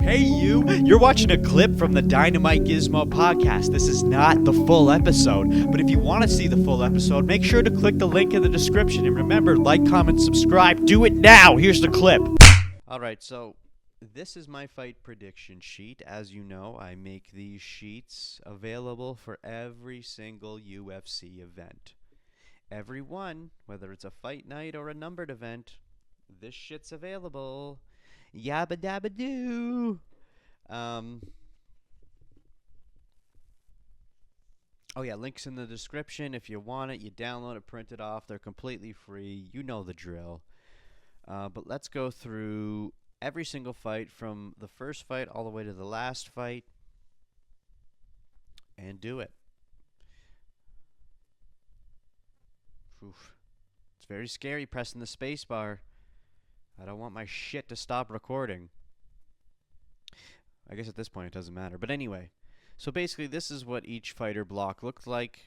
Hey you! You're watching a clip from the DynamiteGizmo Podcast. This is not the full episode, but if you want to see the full episode, make sure to click the link in the description. And remember, like, comment, subscribe. Do it now! Here's the clip. Alright, so this is my fight prediction sheet. As you know, I make these sheets available for every single UFC event. Every one, whether it's a fight night or a numbered event, this shit's available. Yabba dabba doo. Oh yeah, links in the description. If you want it, you download it, print it off. They're completely free. You know the drill. But let's go through every single fight from the first fight all the way to the last fight and do it. Oof. It's very scary pressing the space bar. I don't want my shit to stop recording. I guess at this point it doesn't matter. But anyway, so basically this is what each fighter block looks like.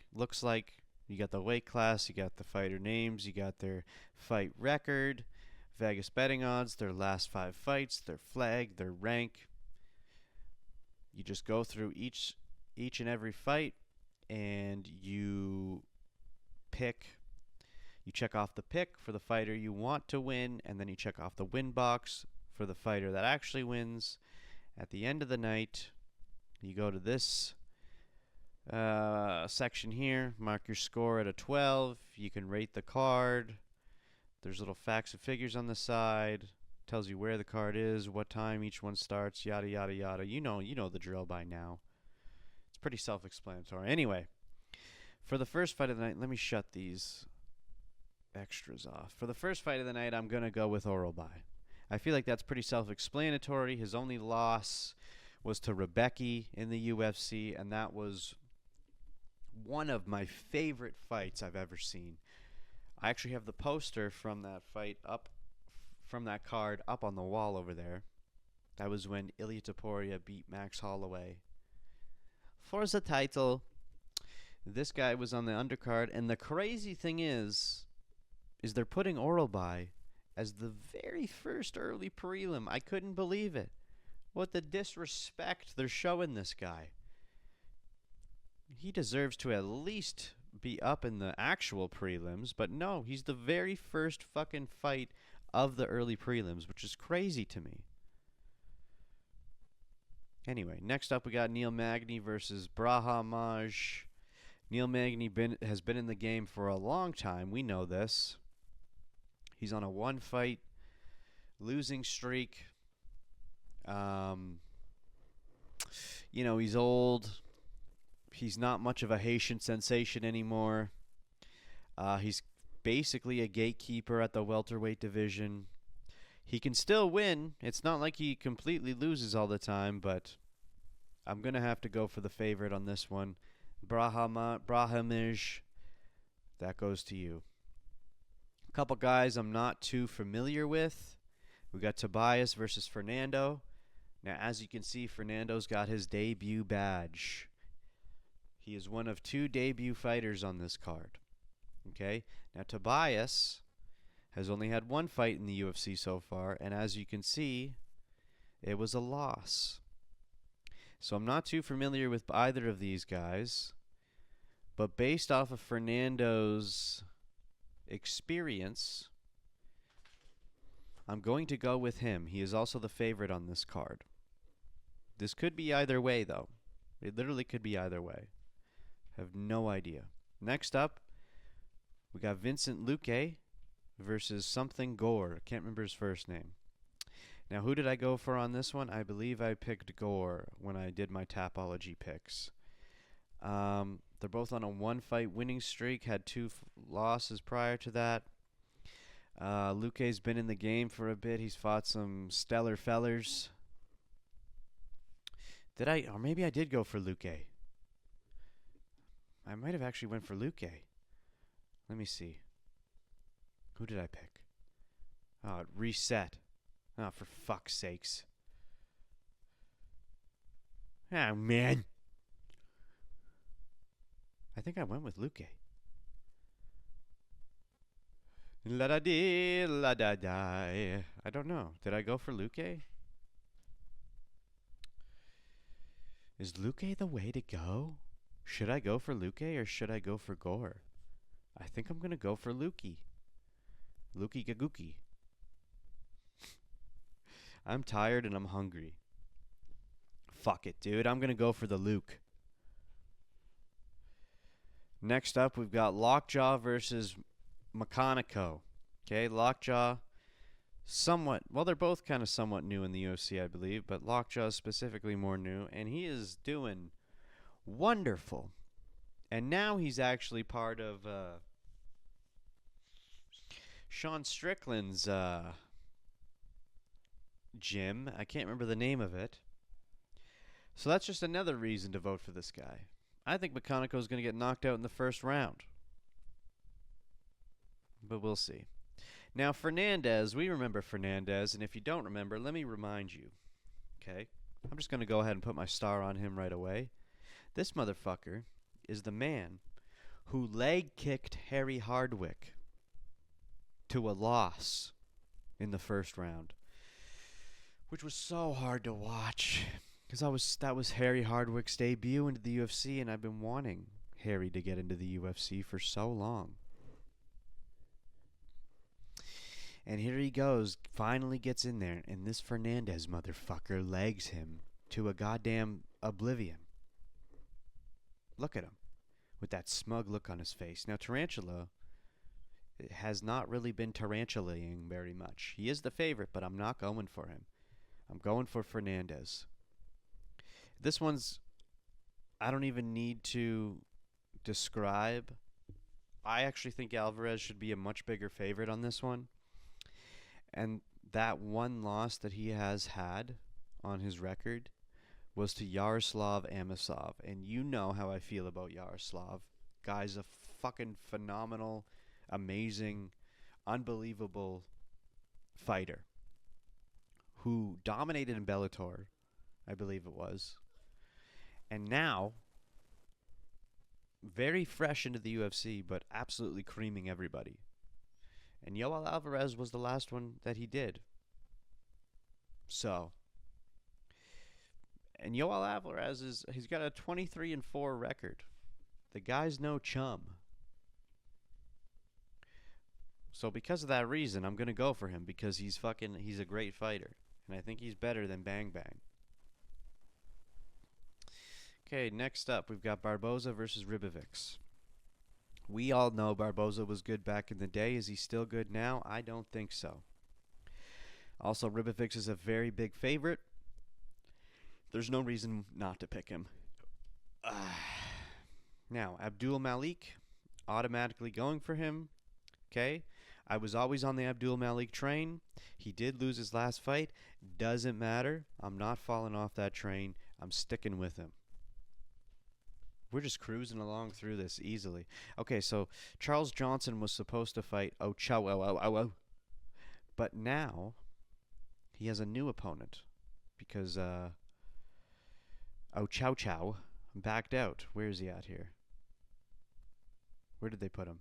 You got the weight class, you got the fighter names, you got their fight record, Vegas betting odds, their last 5 fights, their flag, their rank. You just go through each and every fight and you pick. You check off the pick for the fighter you want to win, and then you check off the win box for the fighter that actually wins. At the end of the night, you go to this section here, mark your score at a 12. You can rate the card. There's little facts and figures on the side. Tells you where the card is, what time each one starts, yada, yada, yada. You know the drill by now. It's pretty self-explanatory. Anyway, for the first fight of the night, let me shut these extras off. For the first fight of the night, I'm going to go with Orolbai. I feel like that's pretty self-explanatory. His only loss was to Rebecca in the UFC, and that was one of my favorite fights I've ever seen. I actually have the poster from that fight from that card up on the wall over there. That was when Ilia Topuria beat Max Holloway for the title. This guy was on the undercard, and the crazy thing is they're putting Orolbai as the very first early prelim. I couldn't believe it. What the disrespect they're showing this guy. He deserves to at least be up in the actual prelims, but no, he's the very first fucking fight of the early prelims, which is crazy to me. Anyway, next up we got Neil Magny versus Braha Maj. Neil Magny has been in the game for a long time. We know this. He's on a 1-fight losing streak. He's old. He's not much of a Haitian sensation anymore. He's basically a gatekeeper at the welterweight division. He can still win. It's not like he completely loses all the time, but I'm going to have to go for the favorite on this one. Brahimaj, that goes to you. A couple guys I'm not too familiar with. We got Tobias versus Fernando. Now, as you can see, Fernando's got his debut badge. He is one of 2 debut fighters on this card. Okay? Now, Tobias has only had 1 fight in the UFC so far, and as you can see, it was a loss. So I'm not too familiar with either of these guys, but based off of Fernando's experience, I'm going to go with him. He is also the favorite on this card. This could be either way, though. It literally could be either way. Have no idea. Next up, we got Vincent Luque versus something Gore. Can't remember his first name. Now, who did I go for on this one? I believe I picked Gore when I did my Tapology picks. They're both on a 1-fight winning streak, had 2 losses prior to that. Luque's been in the game for a bit. He's fought some stellar fellers. Or maybe I did go for Luque. I might have actually went for Luque. Let me see. Who did I pick? Oh, it reset. Oh, for fuck's sakes. Oh, man. I think I went with Luque. La da dee, la da die. I don't know. Did I go for Luque? Is Luque the way to go? Should I go for Luque or should I go for Gore? I think I'm going to go for Luque. Luque Gaguki. I'm tired and I'm hungry. Fuck it, dude. I'm going to go for the Luke. Next up, we've got Lockjaw versus Mechanico. Okay, Lockjaw, somewhat, well, they're both kind of somewhat new in the UFC, I believe, but Lockjaw is specifically more new, and he is doing wonderful. And now he's actually part of Sean Strickland's gym. I can't remember the name of it. So that's just another reason to vote for this guy. I think Mechanico is going to get knocked out in the first round. But we'll see. Now, Fernandez, we remember Fernandez, and if you don't remember, let me remind you. Okay? I'm just going to go ahead and put my star on him right away. This motherfucker is the man who leg-kicked Harry Hardwick to a loss in the first round, which was so hard to watch. Because that was Harry Hardwick's debut into the UFC, and I've been wanting Harry to get into the UFC for so long. And here he goes, finally gets in there, and this Fernandez motherfucker legs him to a goddamn oblivion. Look at him, with that smug look on his face. Now, Tarantula has not really been tarantulaing very much. He is the favorite, but I'm not going for him. I'm going for Fernandez. This one's, I don't even need to describe. I actually think Alvarez should be a much bigger favorite on this one. And that one loss that he has had on his record was to Yaroslav Amosov. And you know how I feel about Yaroslav. Guy's a fucking phenomenal, amazing, unbelievable fighter who dominated in Bellator, I believe it was. And now, very fresh into the UFC, but absolutely creaming everybody. And Yoel Alvarez was the last one that he did. So, and Yoel Alvarez he's got a 23-4 record. The guy's no chum. So because of that reason, I'm going to go for him because he's a great fighter. And I think he's better than Bang Bang. Okay, next up, we've got Barboza versus Ribovics. We all know Barboza was good back in the day. Is he still good now? I don't think so. Also, Ribovics is a very big favorite. There's no reason not to pick him. Now, Abdul-Malik, automatically going for him. Okay, I was always on the Abdul-Malik train. He did lose his last fight. Doesn't matter. I'm not falling off that train. I'm sticking with him. We're just cruising along through this easily. Okay, so Charles Johnson was supposed to fight Ochoa, but now he has a new opponent because Ochoa backed out. Where is he at here? Where did they put him?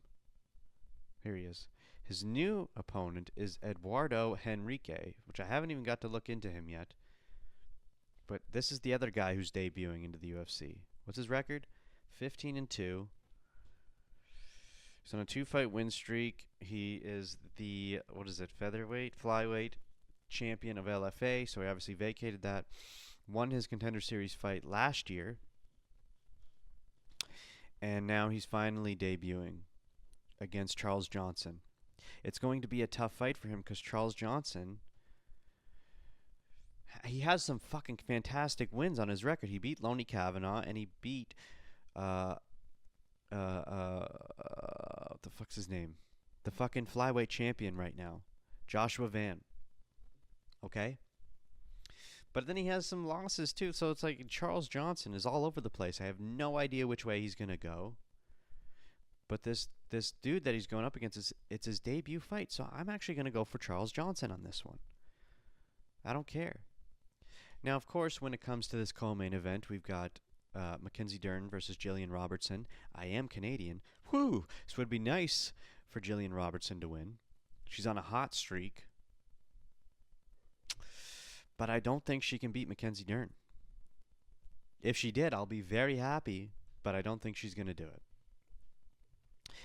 Here he is. His new opponent is Eduardo Henrich, which I haven't even got to look into him yet. But this is the other guy who's debuting into the UFC. What's his record? 15-2. He's on a 2-fight win streak. He is the, featherweight, flyweight champion of LFA, so he obviously vacated that. Won his Contender Series fight last year. And now he's finally debuting against Charles Johnson. It's going to be a tough fight for him because Charles Johnson, he has some fucking fantastic wins on his record. He beat Loney Kavanaugh and he beat what the fuck's his name? The fucking flyweight champion right now, Joshua Van. Okay? But then he has some losses too, so it's like Charles Johnson is all over the place. I have no idea which way he's going to go. But this dude that he's going up against, it's his debut fight, so I'm actually going to go for Charles Johnson on this one. I don't care. Now, of course, when it comes to this co-main event, we've got Mackenzie Dern versus Gillian Robertson. I am Canadian. Whew! This would be nice for Gillian Robertson to win. She's on a hot streak. But I don't think she can beat Mackenzie Dern. If she did, I'll be very happy, but I don't think she's going to do it.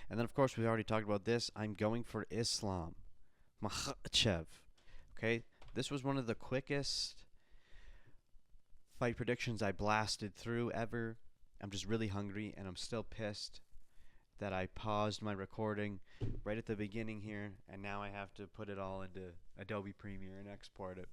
And then, of course, we already talked about this. I'm going for Islam Makhachev. Okay? This was one of the quickest fight predictions I blasted through ever. I'm just really hungry, and I'm still pissed that I paused my recording right at the beginning here, and now I have to put it all into Adobe Premiere and export it.